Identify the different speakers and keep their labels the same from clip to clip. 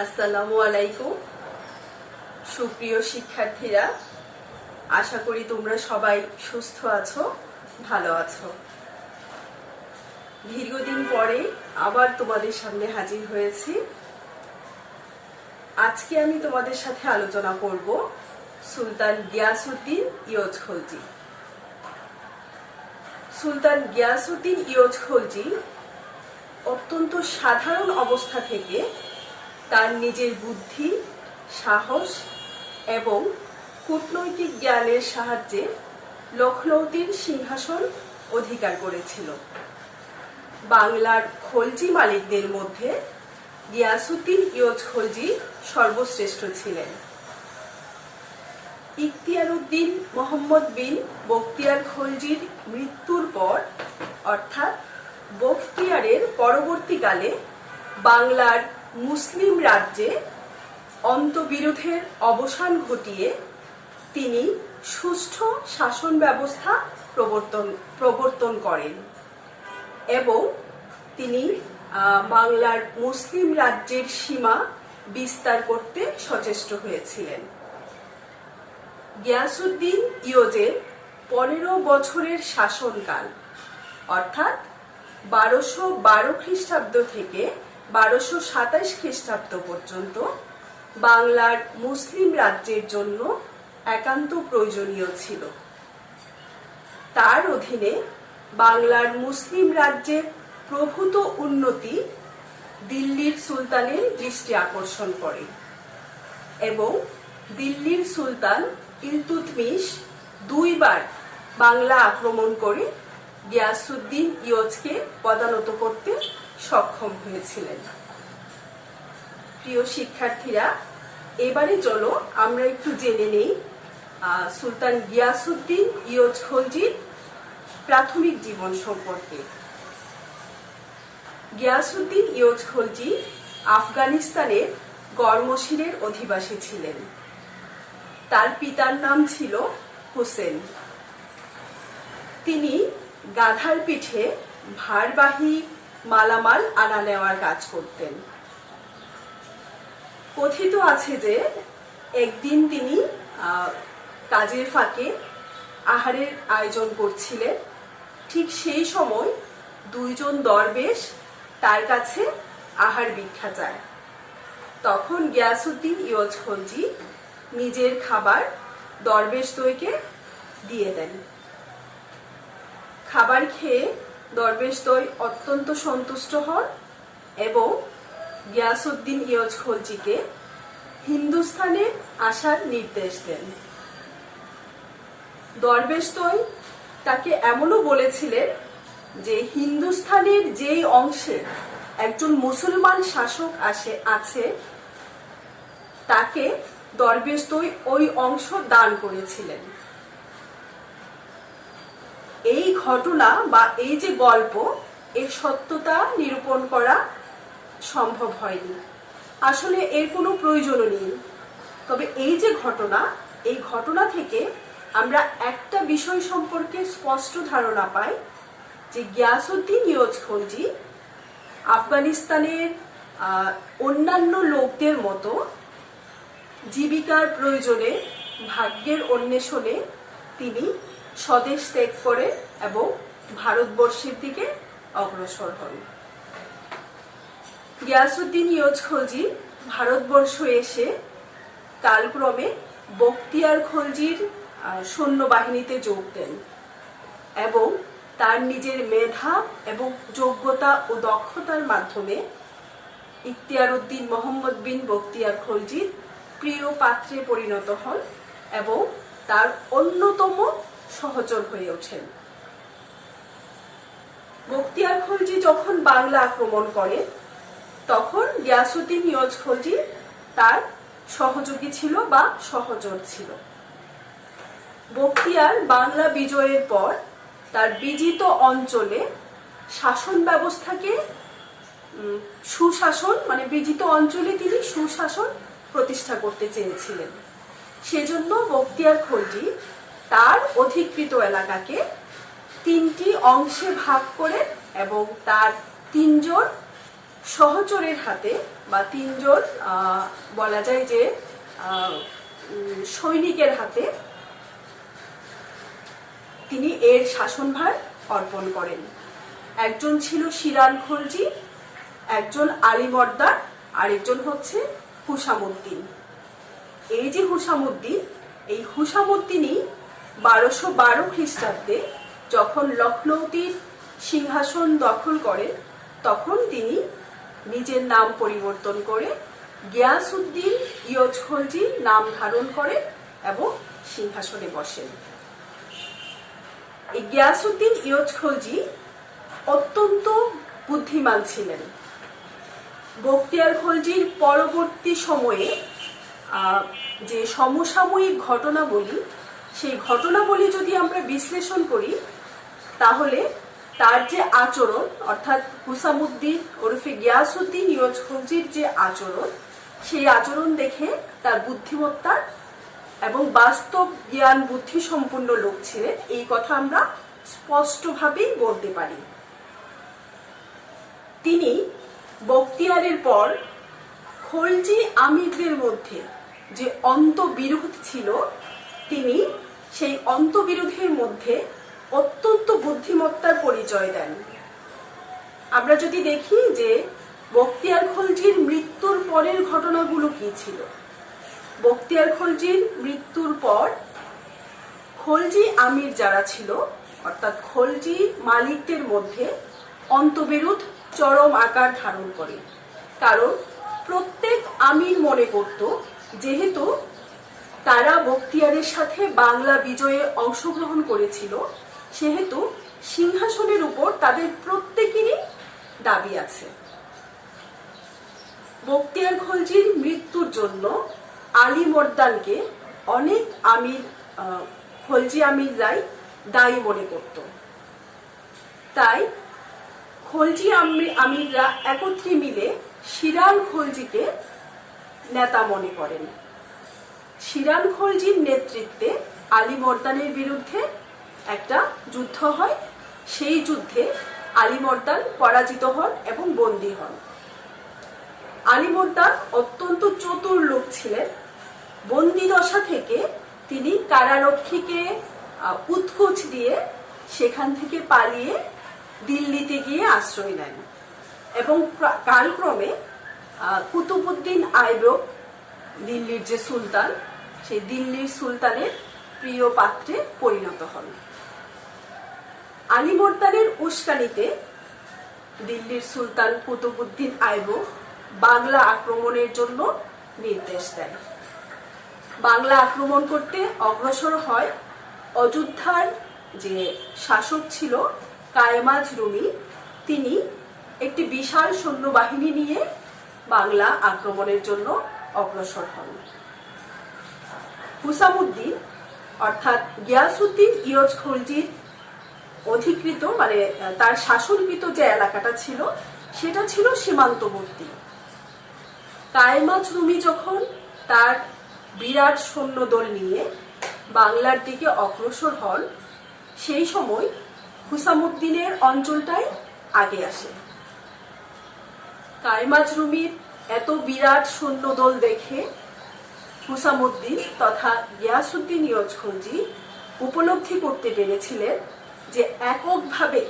Speaker 1: আসসালামু আলাইকুম সুপ্রিয় শিক্ষার্থীরা, আশা করি তোমরা সবাই সুস্থ আছো, ভালো আছো। দীর্ঘদিন পরে আবার তোমাদের সামনে হাজির হয়েছি। আজকে আমি তোমাদের সাথে আলোচনা করব সুলতান গিয়াসউদ্দিন ইয়োজ খলজি। সুলতান গিয়াসউদ্দিন ইয়োজ খলজি অত্যন্ত সাধারণ অবস্থা থেকে তার নিজের বুদ্ধি, সাহস এবং কূটনৈতিক জ্ঞানের সাহায্যে লখনৌতির সিংহাসন অধিকার করেছিল। বাংলার খলজি মালিকদের মধ্যে গিয়াসউদ্দিন ইয়োজ খলজি সর্বশ্রেষ্ঠ ছিলেন। ইখতিয়ার উদ্দিন মোহাম্মদ বিন বখতিয়ার খলজির মৃত্যুর পর অর্থাৎ বখতিয়ারের পরবর্তীকালে বাংলার মুসলিম রাজ্যে অন্তবিরোধের অবসান ঘটিয়ে তিনি সুষ্ঠু শাসন ব্যবস্থা প্রবর্তন করেন এবং তিনি বাংলার মুসলিম রাজ্যের সীমা বিস্তার করতে সচেষ্ট হয়েছিলেন। গিয়াসউদ্দিন ইয়োজের 15 বছরের শাসনকাল অর্থাৎ 1212 খ্রিস্টাব্দ থেকে 1227 খ্রিস্টাব্দ পর্যন্ত বাংলার মুসলিম রাজ্যের জন্য একান্ত প্রয়োজনীয় ছিল। তার অধীনে বাংলার মুসলিম রাজ্যের প্রভূত উন্নতি দিল্লির সুলতানের দৃষ্টি আকর্ষণ করে এবং দিল্লির সুলতান ইলতুৎমিশ 2 বার বাংলা আক্রমণ করে গিয়াসউদ্দিন ইয়োজকে পদানত করতে সক্ষম হয়েছিলেন। প্রিয় শিক্ষার্থীরা, এবারে চলো আমরা একটু জেনে নেই সুলতান গিয়াসউদ্দিন ইয়োজ খলজির প্রাথমিক জীবন সম্পর্কে। গিয়াসউদ্দিন ইয়োজ খলজি আফগানিস্তানের গড়মসিরের অধিবাসী ছিলেন। তার পিতার নাম ছিল হোসেন। তিনি গাধার পিঠে ভারবাহী মালামাল আনা নেওয়ার কাজ করতেন। কথিত আছে যে একদিন তিনি কাজের ফাঁকে আহারের আয়োজন করছিলেন। ঠিক সেই সময় 2 জন দরবেশ তার কাছে আহার ভিক্ষা চায়। তখন গিয়াসউদ্দিন ইয়োজ খলজি নিজের খাবার দরবেশদ্বয়কে দিয়ে দেন। খাবার খেয়ে দরবেশদ্বয় অত্যন্ত সন্তুষ্ট হন এবং গিয়াসউদ্দিন ইয়োজ খলজিকে হিন্দুস্তানে আসার নির্দেশ দেন। দরবেশদ্বয় তাকে এমনও বলেছিলেন যে হিন্দুস্তানের যেই অংশে একজন মুসলমান শাসক আছে তাকে দরবেশদ্বয় ওই অংশ দান করেছিলেন। এই ঘটনা বা এই যে গল্প, এর সত্যতা নিরূপণ করা সম্ভব হয়নি। আসলে এর কোনো প্রয়োজনও নেই। তবে এই যে ঘটনা, এই ঘটনা থেকে আমরা একটা বিষয় সম্পর্কে স্পষ্ট ধারণা পাই যে গিয়াসউদ্দিন ইয়োজ খলজি আফগানিস্তানের অন্যান্য লোকদের মতো জীবিকার প্রয়োজনে, ভাগ্যের অন্বেষণে তিনি স্বদেশ ত্যাগ করে এবং ভারতবর্ষের দিকে অগ্রসর হন। গিয়াসউদ্দিন ইয়োজ খলজি ভারতবর্ষ এসে কালক্রমে বখতিয়ার খলজির সৈন্যবাহিনীতে যোগ দেন এবং তার নিজের মেধা এবং যোগ্যতা ও দক্ষতার মাধ্যমে ইখতিয়ার উদ্দিন মোহাম্মদ বিন বখতিয়ার খলজির প্রিয় পাত্রে পরিণত হন এবং তার অন্যতম সহচর হয়ে ওঠেন। বখতিয়ার খলজি যখন বাংলা আক্রমণ করেন তখন গিয়াসউদ্দিন ইয়োজ খলজি তার সহযোগী ছিল বা সহচর ছিল। বখতিয়ার বাংলা বিজয়ের পর তার বিজিত অঞ্চলে শাসন ব্যবস্থাকে সুশাসন মানে বিজিত অঞ্চলে তিনি সুশাসন প্রতিষ্ঠা করতে চেয়েছিলেন। সেজন্য বখতিয়ার খলজি তার অধিকৃত এলাকাকে 3টি অংশে ভাগ করে এবং তার 3 জন সহচরের হাতে বা তিনজন বলা যায় যে সৈনিকের হাতে তিনি এর শাসনভার অর্পণ করেন। একজন ছিল শিরান খলজি, একজন আলী মর্দার, আরেকজন হচ্ছে হুসামুদ্দিন। এই যে হুসামুদ্দিন, এই হুসামুদ্দিনই 1212 খ্রিস্টাব্দে যখন লখনৌতির সিংহাসন দখল করেন তখন তিনি নিজের নাম পরিবর্তন করে গিয়াসউদ্দিন ইয়জ খলজি নাম ধারণ করেন এবং সিংহাসনে বসেন। এই গিয়াসউদ্দিন ইয়জ খলজি অত্যন্ত বুদ্ধিমান ছিলেন। বখতিয়ার খলজির পরবর্তী সময়ে যে সমসাময়িক ঘটনাবলী, সেই ঘটনাবলী যদি আমরা বিশ্লেষণ করি তাহলে তার যে আচরণ, অর্থাৎ হুসামুদ্দিন ওরফে গিয়াসউদ্দিন ইয়জ খলজির যে আচরণ, সেই আচরণ দেখে তার বুদ্ধিমত্তা এবং বাস্তব জ্ঞান বুদ্ধি সম্পন্ন লোক ছিলেন এই কথা আমরা স্পষ্টভাবেই বলতে পারি। তিনি বখতিয়ারের পর খলজি আমিরদের মধ্যে যে অন্তবিরোধ ছিল, তিনি সেই অন্তবিরোধের মধ্যে অত্যন্ত বুদ্ধিমত্তার পরিচয় দেন। আমরা যদি দেখি যে বখতিয়ার খলজির মৃত্যুর পরের ঘটনাগুলো কি ছিল। বখতিয়ার খলজির মৃত্যুর পর খলজি আমির যারা ছিল, অর্থাৎ খলজি মালিকদের মধ্যে অন্তবিরোধ চরম আকার ধারণ করে। কারণ প্রত্যেক আমির মনে করত যেহেতু তারা বখতিয়ারের সাথে বাংলা বিজয়ে অংশগ্রহণ করেছিল, সেহেতু সিংহাসনের উপর তাদের প্রত্যেকেরই দাবি আছে। বখতিয়ার খলজির মৃত্যুর জন্য আলী মর্দানকে অনেক আমির, খলজি আমিররাই দায়ী মনে করত। তাই খলজি আমিররা একত্রে মিলে শিরান খলজিকে নেতা মনে করেন। শিরান খলজির নেতৃত্বে আলী মর্দানের বিরুদ্ধে একটা যুদ্ধ হয়। সেই যুদ্ধে আলী মর্দান পরাজিত হন এবং বন্দী হন। আলী মর্দান অত্যন্ত চতুর লোক ছিলেন। বন্দী দশা থেকে তিনি কারারক্ষীকে উৎকোচ দিয়ে সেখান থেকে পালিয়ে দিল্লিতে গিয়ে আশ্রয় নেন এবং কালক্রমে কুতুবউদ্দিন আইবক, দিল্লির যে সুলতান, সেই দিল্লির সুলতানের প্রিয় পাত্রে পরিণত হন। আলী মর্দানের উস্কানিতে দিল্লির সুলতান কুতুবউদ্দিন আইবক বাংলা আক্রমণের জন্য নির্দেশ দেন। বাংলা আক্রমণ করতে অগ্রসর হয়। অযোধ্যার যে শাসক ছিল কায়েমাজ রুমি, তিনি একটি বিশাল সৈন্যবাহিনী নিয়ে বাংলা আক্রমণের জন্য অগ্রসর হন। হুসামুদ্দিন অর্থাৎ গিয়াসউদ্দিন ইয়জ খলজির অধিকৃত, মানে তার শাসনকৃত যে এলাকাটা ছিল সেটা ছিল সীমান্তবর্তী। কায়েমাজ রুমি যখন তার বিরাট সৈন্যদল নিয়ে বাংলার দিকে অগ্রসর হন, সেই সময় হুসামুদ্দিনের অঞ্চলটাই আগে আসে। কায়েমাজ রুমির এত বিরাট সৈন্যদল দেখে হুসামুদ্দিন তথা গিয়াসউদ্দিন ইয়জ খলজি উপলব্ধি করতে পেরেছিলেন যে এককভাবে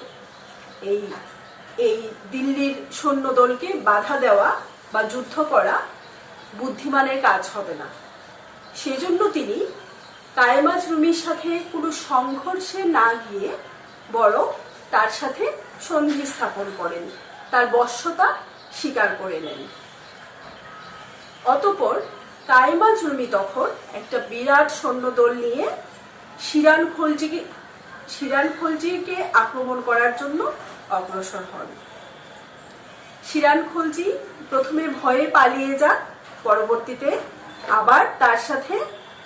Speaker 1: এই দিল্লির সৈন্যদলকে বাধা দেওয়া বা যুদ্ধ করা বুদ্ধিমানের কাজ হবে না। সেজন্য তিনি কায়েমাজ রুমির সাথে কোনো সংঘর্ষে না গিয়ে বরং তার সাথে সন্ধি স্থাপন করেন, তার বশ্যতা স্বীকার করে নেন। অতঃপর কায়েমাজ রুমি তখন একটা বিরাট সৈন্যদল নিয়ে শিরান খলজিকে আক্রমণ করার জন্য অগ্রসর হন। শিরান খলজি প্রথমে ভয়ে পালিয়ে যান, পরবর্তীতে আবার তার সাথে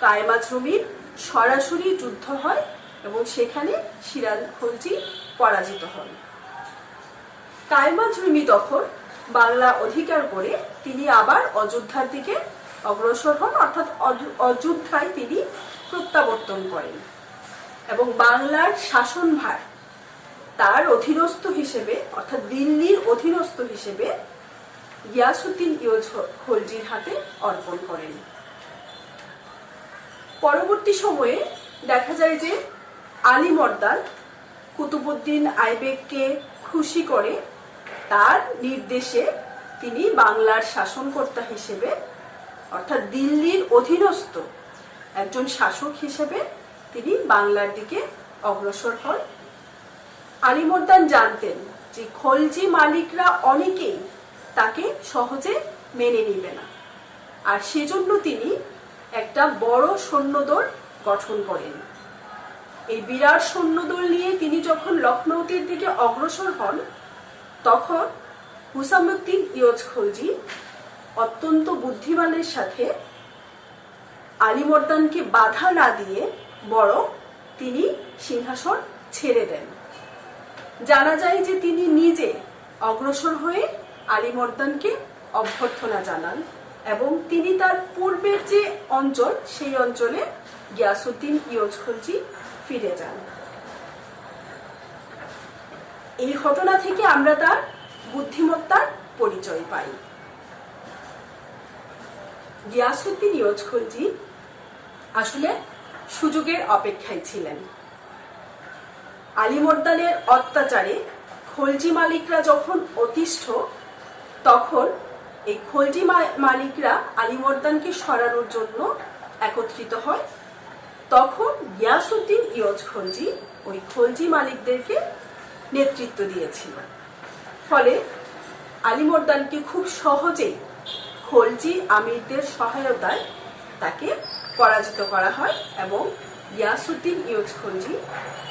Speaker 1: কায়েমাজ রুমির সরাসরি যুদ্ধ হয় এবং সেখানে শিরান খলজি পরাজিত হন। কায়েমাজ রুমি তখন বাংলা অধিকার করে তিনি আবার অযোধ্যার দিকে অগ্রসর হন, অর্থাৎ অযোধ্যায় তিনি প্রত্যাবর্তন করেন এবং বাংলার শাসনভার তার অধীনস্থ হিসেবে, অর্থাৎ দিল্লির অধীনস্থ হিসেবে গিয়াসউদ্দিন ইয়োজ খলজির হাতে অর্পণ করেন। পরবর্তী সময়ে দেখা যায় যে আলীবর্দী কুতুবউদ্দিন আইবেককে খুশি করে তার নির্দেশে তিনি বাংলার শাসনকর্তা হিসেবে অর্থাৎ দিল্লির অধীনস্থ একজন শাসক হিসেবে তিনি বাংলার দিকে অগ্রসর হন। আলীবর্দী জানতেন যে খলজি মালিকরা অনেকেই তাকে সহজে মেনে নিবে না, আর সেজন্য তিনি একটা বড় সৈন্যদল গঠন করেন। এই বিরাট সৈন্যদল নিয়ে তিনি যখন লখনৌতির দিকে অগ্রসর হন, তখন হুসামউদ্দিন ইয়োজ খলজি অত্যন্ত বুদ্ধিমানের সাথে আলীবর্দীকে বাধা না দিয়ে বরং তিনি সিংহাসন ছেড়ে দেন। জানা যায় যে তিনি নিজে অগ্রসর হয়ে আলীবর্দীকে অভ্যর্থনা জানান এবং তিনি তার পূর্বের যে অঞ্চল সেই অঞ্চলে গিয়াসউদ্দিন ইয়োজ খলজি ফিরে যান। এই ঘটনা থেকে আমরা তার বুদ্ধিমত্তার পরিচয় পাই। গিয়াসউদ্দিন ইয়োজ খলজি আসলে সুযোগের অপেক্ষায় ছিলেন। আলীবর্দীর অত্যাচারে খলজি মালিকরা যখন অতিষ্ঠ, তখন এই খলজি মালিকরা আলীবর্দীকে সরানোর জন্য একত্রিত হয়। তখন গিয়াসউদ্দিন ইয়োজ খলজি ওই খলজি মালিকদেরকে নেতৃত্ব দিয়েছিল। ফলে আলীবর্দীকে খুব সহজেই খলজি আমিরদের সহায়তায় তাকে পরাজিত করা হয় এবং গিয়াসউদ্দিন ইয়োজ খলজি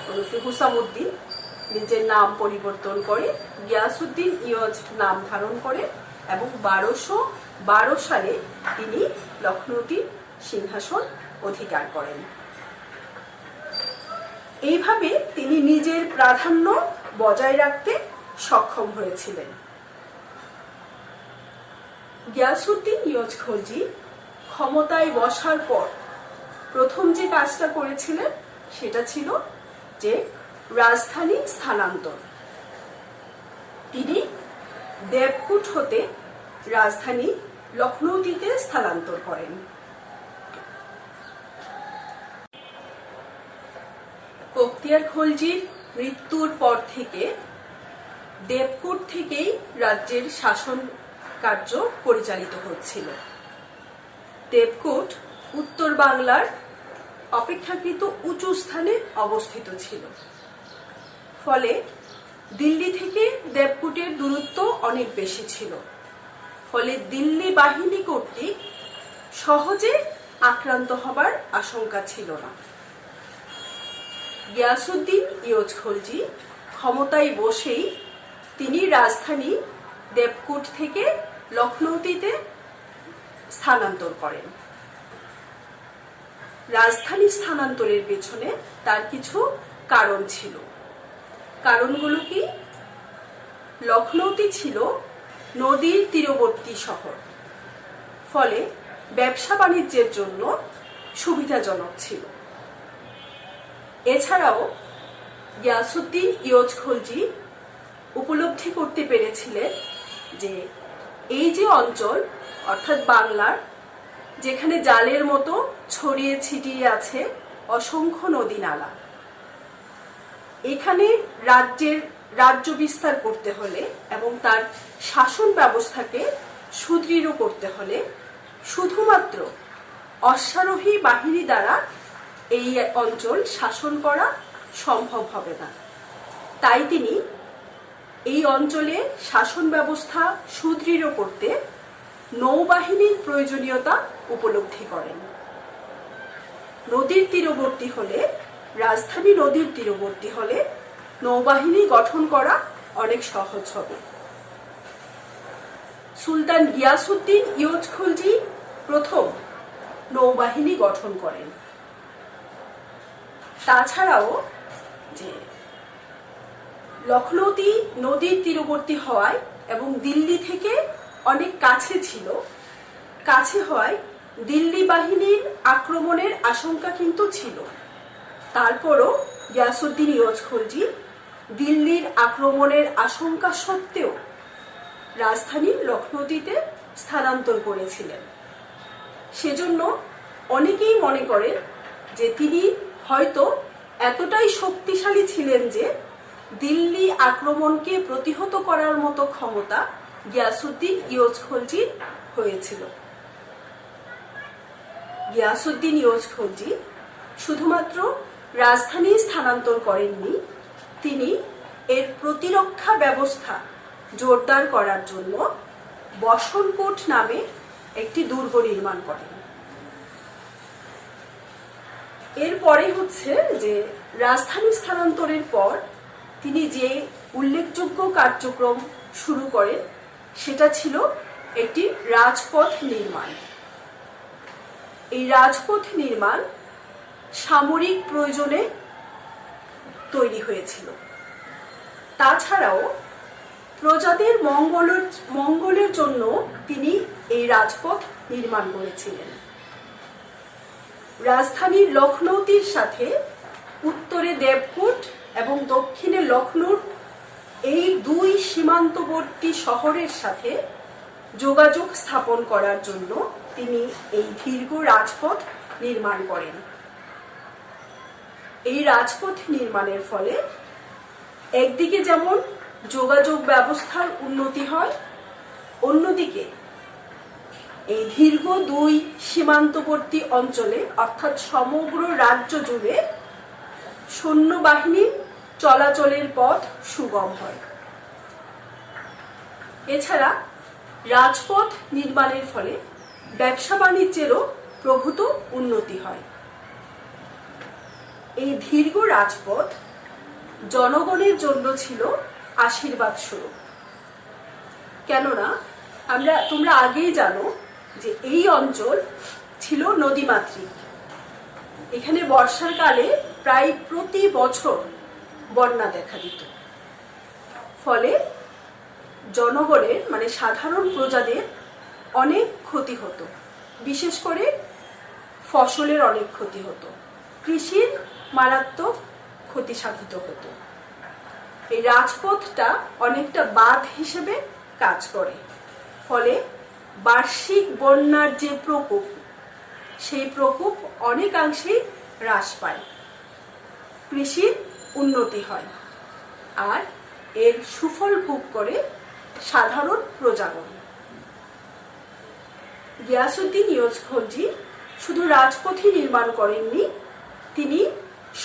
Speaker 1: ওরফে হুসামউদ্দিন নিজের নাম পরিবর্তন করে গিয়াসউদ্দিন ইয়োজ নাম ধারণ করে এবং 1212 সালে তিনি লখনৌতির সিংহাসন অধিকার করেন। এইভাবে তিনি নিজের প্রাধান্য বজায় রাখতে সক্ষম হয়েছিলেন। গিয়াসউদ্দিন ইয়োজ খলজি ক্ষমতায় বসার পর প্রথম যে কাজটা করেছিলেন সেটা ছিল যে রাজধানী স্থানান্তর। তিনি দেবকুট হতে রাজধানী লখনৌতিতে স্থানান্তর করেন। বখতিয়ার খলজির মৃত্যুর পর থেকে দেবকুট থেকেই রাজ্যের শাসন কার্য পরিচালিত হচ্ছিল। দেবকুট উত্তর বাংলার অপেক্ষাকৃত উঁচু স্থানে অবস্থিত ছিল। ফলে দিল্লি থেকে দেবকুটের দূরত্ব অনেক বেশি ছিল। ফলে দিল্লি বাহিনী কর্তৃক সহজে আক্রান্ত হবার আশঙ্কা ছিল না। গিয়াসউদ্দিন ইয়োজ খলজি ক্ষমতায় বসেই তিনি রাজধানী দেবকুট থেকে লখনৌতিতে স্থানান্তর করেন। রাজধানী স্থানান্তরের পেছনে তার কিছু কারণ ছিল। কারণগুলো কি? লখনৌতি ছিল নদীর তীরবর্তী শহর, ফলে ব্যবসা বাণিজ্যের জন্য সুবিধাজনক ছিল। এছাড়াও গিয়াসউদ্দিন ইয়োজ খলজি উপলব্ধি করতে পেরেছিলেন যে এই যে অঞ্চল অর্থাৎ বাংলার, যেখানে জালের মতো ছড়িয়ে ছিটিয়ে আছে অসংখ্য নদী নালা, এখানে রাজ্য বিস্তার করতে হলে এবং তার শাসন ব্যবস্থাকে সুদৃঢ় করতে হলে শুধুমাত্র অশ্বারোহী বাহিনী দ্বারা এই অঞ্চল শাসন করা সম্ভব হবে না। তাই তিনি এই অঞ্চলে শাসন ব্যবস্থা সুদৃঢ় করতে নৌবাহিনীর প্রয়োজনীয়তা উপলব্ধি করেন। নদীর তীরবর্তী হলে, রাজধানী নদীর তীরবর্তী হলে নৌবাহিনী গঠন করা অনেক সহজ হবে। সুলতান গিয়াসউদ্দিন ইয়োজ খলজি প্রথম নৌবাহিনী গঠন করেন। তাছাড়াও যে লখনৌতি নদীর তীরবর্তী হওয়ায় এবং দিল্লি থেকে অনেক কাছে হওয়ায় দিল্লি বাহিনীর আক্রমণের আশঙ্কা কিন্তু ছিল। তারপরও গিয়াসউদ্দিন ইয়োজ খলজি দিল্লির আক্রমণের আশঙ্কা সত্ত্বেও রাজধানী লখনৌতিতে স্থানান্তর করেছিলেন। সেজন্য অনেকেই মনে করেন যে তিনি হয়তো এতটাই শক্তিশালী ছিলেন যে দিল্লি আক্রমণকে প্রতিহত করার মতো ক্ষমতা গিয়াসউদ্দিন ইয়োজ খলজির হয়েছিল। গিয়াসউদ্দিন ইয়োজ খলজি শুধুমাত্র রাজধানী স্থানান্তর করেননি, তিনি এর প্রতিরক্ষা ব্যবস্থা জোরদার করার জন্য বসনকোট নামে একটি দুর্গ নির্মাণ করেন। এরপরে হচ্ছে যে রাজধানী স্থানান্তরের পর তিনি যে উল্লেখযোগ্য কার্যক্রম শুরু করেন সেটা ছিল একটি রাজপথ নির্মাণ। এই রাজপথ নির্মাণ সামরিক প্রয়োজনে তৈরি হয়েছিল। তাছাড়াও প্রজাদের মঙ্গলের জন্য তিনি এই রাজপথ নির্মাণ করেছিলেন। রাজধানী লখনৌতির সাথে উত্তরে দেবকুট এবং দক্ষিণে লখনৌর এই দুই সীমান্তবর্তী শহরের সাথে যোগাযোগ স্থাপন করার জন্য তিনি এই দীর্ঘ রাজপথ নির্মাণ করেন। এই রাজপথ নির্মাণের ফলে একদিকে যেমন যোগাযোগ ব্যবস্থার উন্নতি হয়, অন্যদিকে এই দীর্ঘ দুই সীমান্তবর্তী অঞ্চলে অর্থাৎ সমগ্র রাজ্য জুড়ে সৈন্যবাহিনীর চলাচলের পথ সুগম হয়। এছাড়া রাজপথ নির্মাণের ফলে ব্যবসা বাণিজ্যেরও প্রভূত উন্নতি হয়। এই দীর্ঘ রাজপথ জনগণের জন্য ছিল আশীর্বাদ স্বরূপ। কেননা তোমরা আগেই জানো যে এই অঞ্চল ছিল নদীমাতৃক। এখানে বর্ষার কালে প্রায় প্রতি বছর বন্যা দেখা দিত। ফলে জনগণের মানে সাধারণ প্রজাদের অনেক ক্ষতি হতো, বিশেষ করে ফসলের অনেক ক্ষতি হতো, কৃষির মারাত্মক ক্ষতি সাধিত হতো। এই রাজপথটা অনেকটা বাঁধ হিসেবে কাজ করে। ফলে বার্ষিক বন্যার যে প্রকোপ, সেই প্রকোপ অনেকাংশেই হ্রাস পায়, কৃষির উন্নতি হয়, আর এর সুফল ভোগ করে সাধারণ প্রজাগণ। গিয়াসউদ্দিন ইয়োজ খলজি শুধু রাজপথই নির্মাণ করেননি, তিনি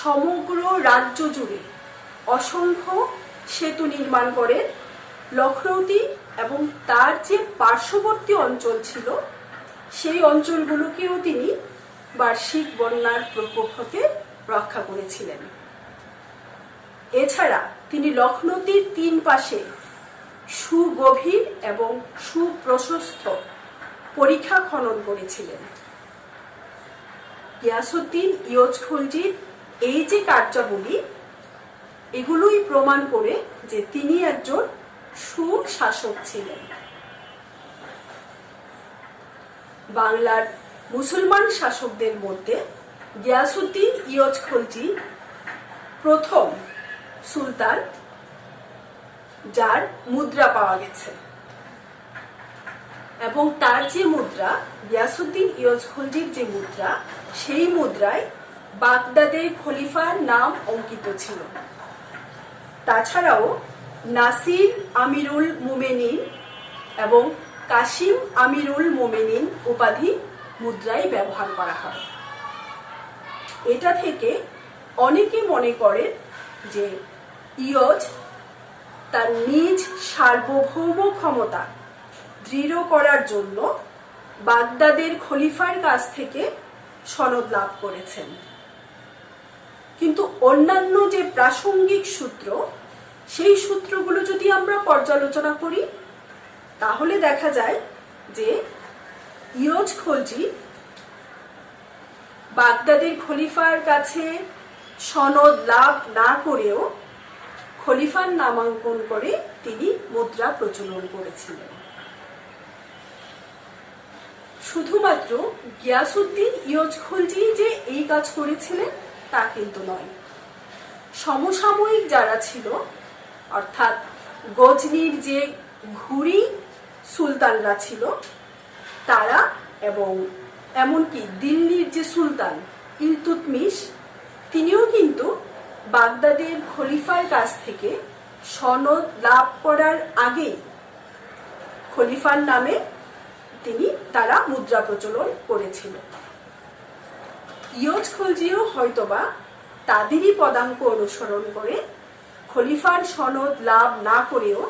Speaker 1: সমগ্র রাজ্য জুড়ে অসংখ্য সেতু নির্মাণ করেন। লখনৌতি এবং তার যে পার্শ্ববর্তী অঞ্চল ছিল সেই অঞ্চলগুলোকেও তিনি বার্ষিক বন্যার প্রকোপ হতে রক্ষা করেছিলেন। এছাড়া তিনি লখনৌতির 3 পাশে সুগভীর এবং সুপ্রশস্ত পরিখা খনন করেছিলেন। গিয়াসউদ্দিন ইয়োজ খলজির এই যে কার্যাবলী, এগুলোই প্রমাণ করে যে তিনি একজন সুশাসক ছিলেন। বাংলার মুসলমান শাসকদের মধ্যে গিয়াসউদ্দিন ইয়োজ খলজি প্রথম সুলতান যার মুদ্রা পাওয়া গেছে, এবং তার যে মুদ্রা, গিয়াসউদ্দিন ইয়োজ খলজির যে মুদ্রা, সেই মুদ্রায় বাগদাদের খলিফার নাম অঙ্কিত ছিল। তাছাড়াও নাসির আমিরুল মুমেনিন এবং কাসিম আমিরুল মোমেনিন উপাধি মুদ্রায় ব্যবহার করা হয়। এটা থেকে অনেকে মনে করেন যে ইয়োজ তার নিজ সার্বভৌম ক্ষমতা দৃঢ় করার জন্য বাগদাদের খলিফার কাছ থেকে সনদ লাভ করেছেন। কিন্তু অন্যান্য যে প্রাসঙ্গিক সূত্র, সেই সূত্রগুলো যদি আমরা পর্যালোচনা করি তাহলে দেখা যায় যে ইয়োজ খলজি বাগদাদের খলিফার কাছে সনদ লাভ না করেও খলিফার নামাঙ্কন করে তিনি মুদ্রা প্রচলন করেছিলেন। শুধুমাত্র গিয়াসউদ্দিন ইয়োজ খলজি যে এই কাজ করেছিলেন তা কিন্তু নয়। সমসাময়িক যারা ছিল, অর্থাৎ গজনির যে ঘুরি সুলতানরা ছিল তারা, এবং এমনকি দিল্লির যে সুলতান ইলতুৎমিশ তিনিও কিন্তু বাগদাদের খলিফার কাছ থেকে সনদ লাভ করার আগেই খলিফার নামে তারা মুদ্রা প্রচলন করেছিল। ইয়জ খলজিও হয়তোবা তাদেরই পদাঙ্ক অনুসরণ করে খলিফার সনদ লাভ না করেও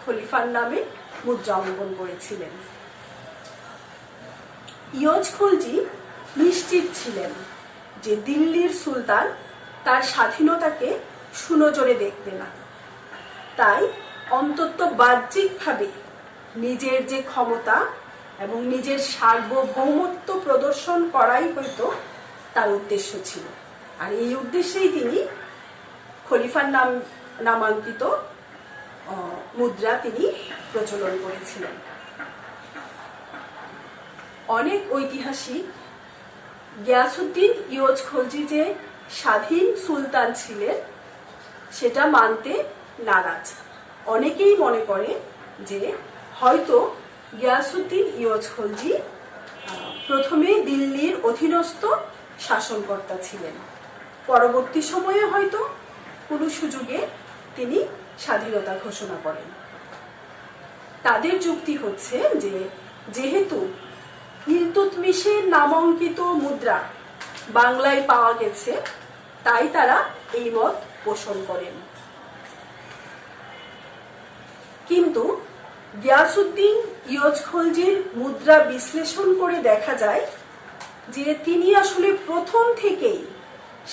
Speaker 1: খলিফার নামে মুদ্রা অঙ্কন করেছিলেন। ইয়জ খলজি নিশ্চিত ছিলেন যে দিল্লির সুলতান তার স্বাধীনতাকে সুনজরে দেখবে না, তাই অন্তত বাহ্যিকভাবে নিজের যে ক্ষমতা এবং নিজের সার্বভৌমত্ব প্রদর্শন করাই হয়তো তার উদ্দেশ্য ছিল। আর এই উদ্দেশ্যেই তিনি খলিফার নামাঙ্কিত মুদ্রা তিনি প্রচলন করেছিলেন। অনেক ঐতিহাসিক গিয়াসউদ্দিন ইয়জ খলজি যে স্বাধীন সুলতান ছিলেন সেটা মানতে নারাজ। অনেকেই মনে করে যে হয়তো গিয়াসউদ্দিন ইয়জ খলজি প্রথমে দিল্লির অধীনস্থ শাসনকর্তা ছিলেন, পরবর্তী সময়ে হয়তো কোনো সুযোগে তিনি স্বাধীনতা ঘোষণা করেন। তাদের যুক্তি হচ্ছে যে যেহেতু ইলতুৎমিশের নামাঙ্কিত মুদ্রা বাংলায় পাওয়া গেছে তাই তারা এই মত পোষণ করেন। কিন্তু গিয়াসউদ্দিন ইয়জ খলজির মুদ্রা বিশ্লেষণ করে দেখা যায় যে তিনি আসলে প্রথম থেকেই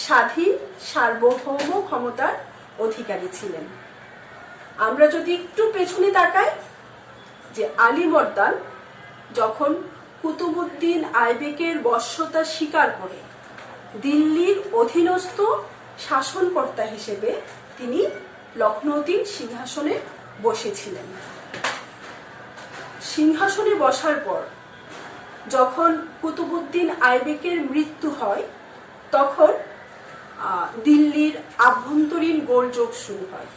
Speaker 1: স্বাধীন সার্বভৌম ক্ষমতার অধিকারী ছিলেন। আমরা যদি একটু পেছনে তাকাই, যে আলীবর্দান যখন কুতুবউদ্দিন আইবেকের বশ্যতা স্বীকার করে দিল্লির অধীনস্থ শাসনকর্তা হিসেবে তিনি লখনৌতির সিংহাসনে বসেছিলেন। সিংহাসনে বসার পর যখন কুতুবউদ্দিন আইবেকের মৃত্যু হয় তখন দিল্লির আভ্যন্তরীণ গোলযোগ শুরু হয়,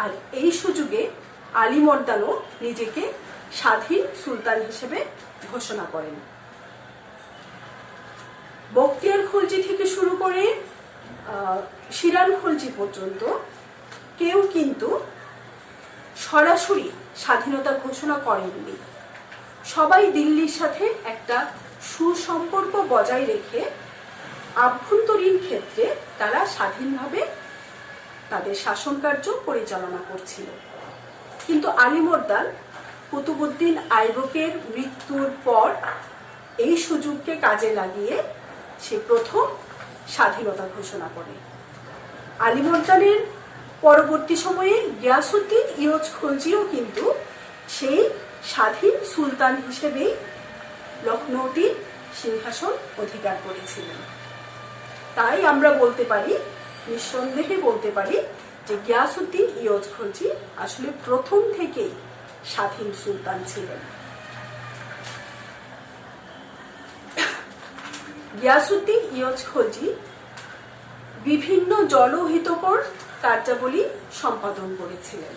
Speaker 1: আর এই সুযোগে আলীবর্দানও নিজেকে স্বাধীন সুলতান হিসেবে ঘোষণা করেন। বখতিয়ার খলজি থেকে শুরু করে শিরান খলজি পর্যন্ত কেউ কিন্তু সরাসরি স্বাধীনতা ঘোষণা করেননি। সবাই দিল্লির সাথে একটা সুসম্পর্ক বজায় রেখে আভ্যন্তরীণ ক্ষেত্রে তারা স্বাধীনভাবে তাদের শাসন কার্য পরিচালনা করছিল। কিন্তু আলীবর্দান কুতুবউদ্দিন আইবকের মৃত্যুর পর এই সুযোগকে কাজে লাগিয়ে সে প্রথম স্বাধীনতা ঘোষণা করে। আলীবর্দানের পরবর্তী সময়ে গিয়াসউদ্দিন ইয়জ খলজিও কিন্তু সেই স্বাধীন সুলতান হিসেবেই লখনৌতির সিংহাসন অধিকার করেছিলেন। তাই আমরা বলতে পারি, নিঃসন্দেহে বলতে পারি যে গিয়াসউদ্দিন ইয়জ খলজি আসলে প্রথম থেকেই স্বাধীন সুলতান ছিলেন। গিয়াসউদ্দিন ইয়জ খলজি বিভিন্ন জনহিতকর কার্যাবলী সম্পাদন করেছিলেন।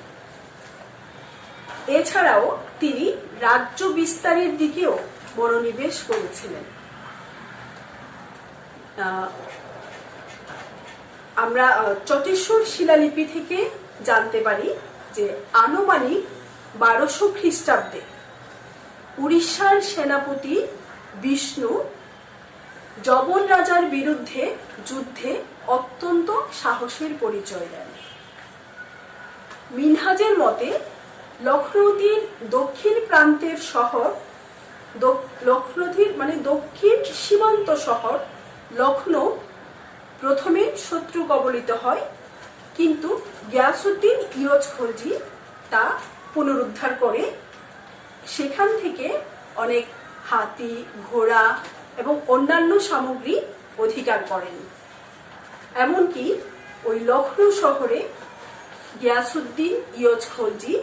Speaker 1: এছাড়াও তিনি রাজ্য বিস্তারের দিকেও মনোনিবেশ করেছিলেন। আমরা চটেশ্বর শিলালিপি থেকে জানতে পারি যে আনুমানিক 1200 খ্রিস্টাব্দে উড়িষ্যার সেনাপতি বিষ্ণু জবন রাজার বিরুদ্ধে যুদ্ধে অত্যন্ত সাহসের পরিচয় দেন। মিনহাজের মতে লখনৌতির দক্ষিণ প্রান্তের শহর, লখনৌতির মানে দক্ষিণ সীমান্ত শহর লখনৌ প্রথমে শত্রু কবলিত হয়, কিন্তু গিয়াসউদ্দিন ইয়জ খলজি তা পুনরুদ্ধার করে সেখান থেকে অনেক হাতি, ঘোড়া এবং অন্যান্য সামগ্রী অধিকার করেন। এমনকি ওই লখনৌ শহরে গিয়াসউদ্দিন ইয়জ খলজি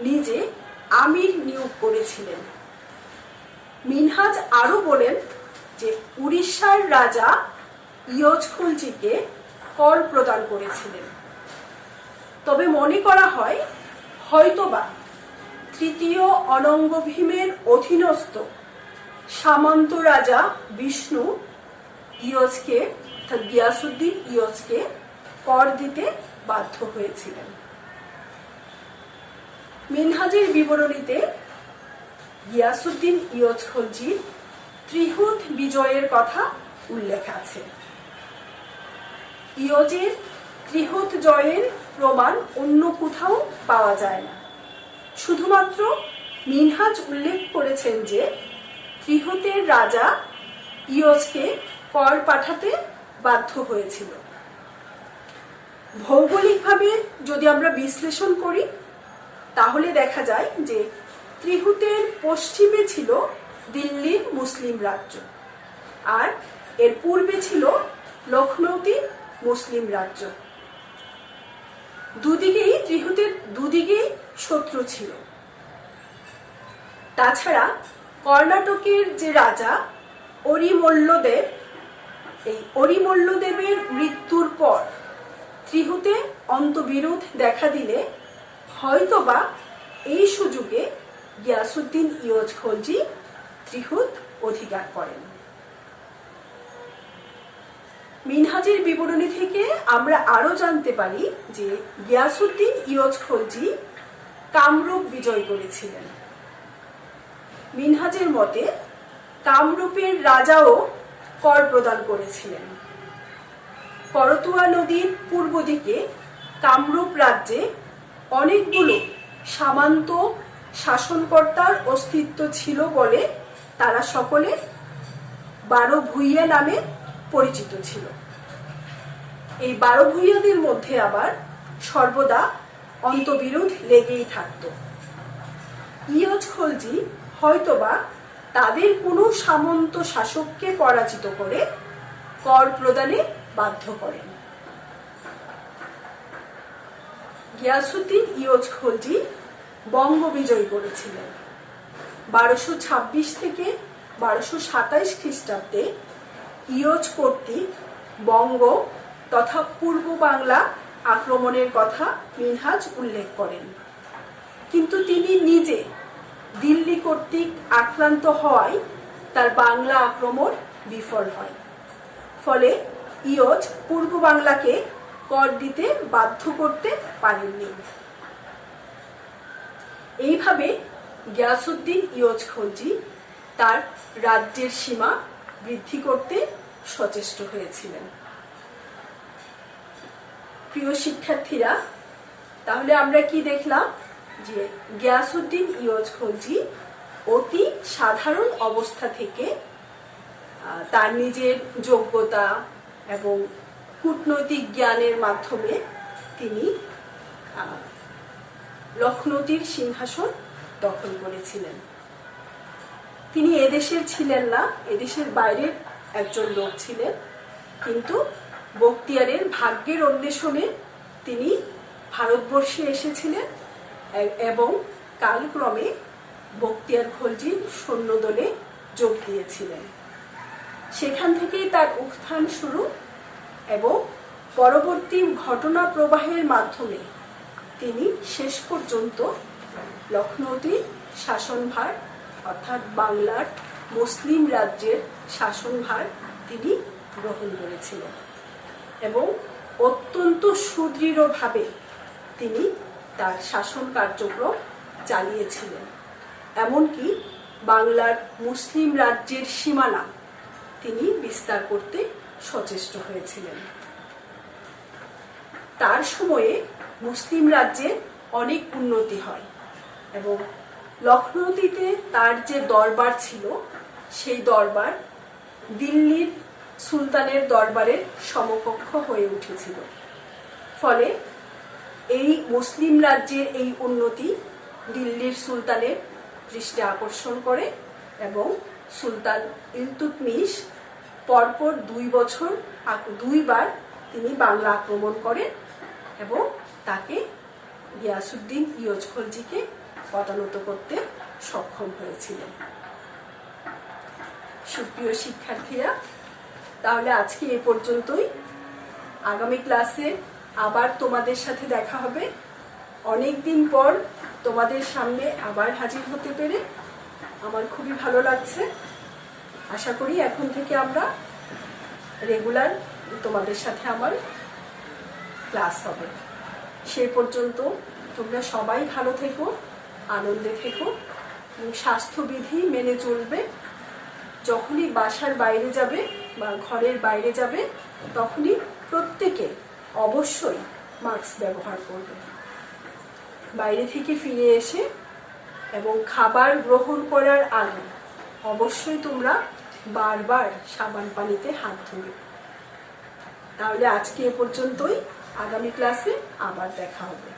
Speaker 1: নিজে আমির নিয়োগ করেছিলেন। মিনহাজ আরো বলেন যে উড়িষ্যার রাজা ইয়জ খলজিকে কর প্রদান করেছিলেন। তবে মনে করা হয় হয়তোবা তৃতীয় অনঙ্গ ভীমের অধীনস্থ সামন্ত রাজা বিষ্ণু ইয়জকে অর্থাৎ গিয়াসুদ্দিন ইয়জকে কর দিতে বাধ্য হয়েছিলেন। মিনহাজের বিবরণীতে গিয়াসুদ্দিন ইয়জ খলজির ত্রিহুত বিজয়ের কথা উল্লেখ আছে। ইয়জের ত্রিহুত জয়ের প্রমাণ অন্য কোথাও পাওয়া যায় না। শুধুমাত্র মিনহাজ উল্লেখ করেছেন যে ত্রিহুতের রাজা ইয়জকে কর পাঠাতে বাধ্য হয়েছিল। ভৌগোলিকভাবে যদি আমরা বিশ্লেষণ করি তাহলে দেখা যায় যে ত্রিহুতের পশ্চিমে ছিল দিল্লির মুসলিম রাজ্য, আর এর পূর্বে ছিল লখনৌতি মুসলিম রাজ্য। দুদিকেই ত্রিহুতের দুদিকেই শত্রু ছিল। তাছাড়া কর্ণাটকের যে রাজা অরিমল্লদেব, এই অরিমল্লদেবের মৃত্যুর পর ত্রিহুতে অন্তবিরোধ দেখা দিলে হয়তোবা এই সুযোগে গিয়াসুদ্দিন ইয়জ খলজি ত্রিহুত অধিকার করেন। মিনহাজের বিবরণী থেকে আমরা আরো জানতে পারি যে গিয়াসুদ্দিন ইয়জ খলজি কামরূপ বিজয় করেছিলেন। মিনহাজের মতে কামরূপের রাজাও কর প্রদান করেছিলেন। করতোয়া নদীর পূর্ব দিকে কামরূপ রাজ্যে অনেকগুলো সামন্ত শাসনকর্তার অস্তিত্ব ছিল বলে তারা সকলে 12 ভূঁইয়া নামে পরিচিত ছিল। এই 12 ভূঁইয়াদের মধ্যে আবার সর্বদা অন্তবিরোধ লেগেই থাকত। ইয়জ খলজি হয়তোবা তাদের কোনো সামন্ত শাসককে পরাজিত করে কর প্রদানে বাধ্য করেন। গিয়াসুদ্দিন ইয়জ খলজি বঙ্গ বিজয় করেছিলেন। 1226 থেকে 1227 খ্রিস্টাব্দে ইয়জ কর্তৃক বঙ্গ তথা পূর্ব বাংলা আক্রমণের কথা মিনহাজ উল্লেখ করেন, কিন্তু তিনি নিজে দিল্লি কর্তৃক আক্রান্ত হওয়ায় তার বাংলা আক্রমণ বিফল হয়। ফলে ইয়জ পূর্ব বাংলাকে কর দিতে বাধ্য করতে পারেননি। এইভাবে গিয়াসুদ্দিন ইয়জ খলজি তার রাজ্যের সীমা বৃদ্ধি করতে সচেষ্ট হয়েছিলেন। প্রিয় শিক্ষার্থীরা, তাহলে আমরা কি দেখলাম যে গিয়াসুদ্দিন ইয়জ খলজি অতি সাধারণ অবস্থা থেকে তার নিজের যোগ্যতা এবং কূটনৈতিক জ্ঞানের মাধ্যমে তিনি লখনৌতির সিংহাসন দখল করেছিলেন। তিনি এদেশের ছিলেন না, এদেশের বাইরের একজন লোক ছিলেন, কিন্তু বখতিয়ারের ভাগ্যের অন্বেষণে তিনি ভারতবর্ষে এসেছিলেন এবং কালক্রমে বখতিয়ার খলজির সৈন্যদলে যোগ দিয়েছিলেন। সেখান থেকেই তার উত্থান শুরু এবং পরবর্তী ঘটনা প্রবাহের মাধ্যমে তিনি শেষ পর্যন্ত লখনৌতির শাসনভার অর্থাৎ বাংলার মুসলিম রাজ্যের শাসনভার তিনি গ্রহণ করেছিলেন এবং অত্যন্ত সুদৃঢ়ভাবে তিনি তার শাসন কার্যক্রম চালিয়েছিলেন। এমনকি বাংলার মুসলিম রাজ্যের সীমানা তিনি বিস্তার করতে সচেষ্ট হয়েছিলেন। তার সময়ে মুসলিম রাজ্যের অনেক উন্নতি হয় এবং লখনৌতিতে তার যে দরবার ছিল সেই দরবার দিল্লির সুলতানের দরবারের সমকক্ষ হয়ে উঠেছিল। ফলে এই মুসলিম রাজ্যের এই উন্নতি দিল্লির সুলতানের দৃষ্টি আকর্ষণ করে এবং সুলতান ইলতুৎমিশ পরপর 2 বছর 2 বার তিনি বাংলা আক্রমণ করেন এবং তাকে গিয়াসুদ্দিন ইয়জ খলজিকে পদানত করতে সক্ষম হয়েছিলেন। সুপ্রিয় শিক্ষার্থীরা, তাহলে আজকে এ পর্যন্তই। আগামী ক্লাসে আবার তোমাদের সাথে দেখা হবে। অনেকদিন পর তোমাদের সামনে আবার হাজির হতে পেরে আমার খুবই ভালো লাগছে। আশা করি এখন থেকে আমরা রেগুলার তোমাদের সাথে আমার ক্লাস হবে। সেই পর্যন্ত তোমরা সবাই ভালো থেকো, আনন্দে থেকো এবং স্বাস্থ্যবিধি মেনে চলবে। যখনই বাসার বাইরে যাবে বা ঘরের বাইরে যাবে তখনই প্রত্যেকে অবশ্যই মাস্ক ব্যবহার করবে। বাইরে থেকে ফিরে এসে এবং খাবার গ্রহণ করার আগে অবশ্যই তোমরা বারবার সাবান পানিতে হাত ধুবে। তাহলে আজকে এ পর্যন্তই, আগামী ক্লাসে আবার দেখা হবে।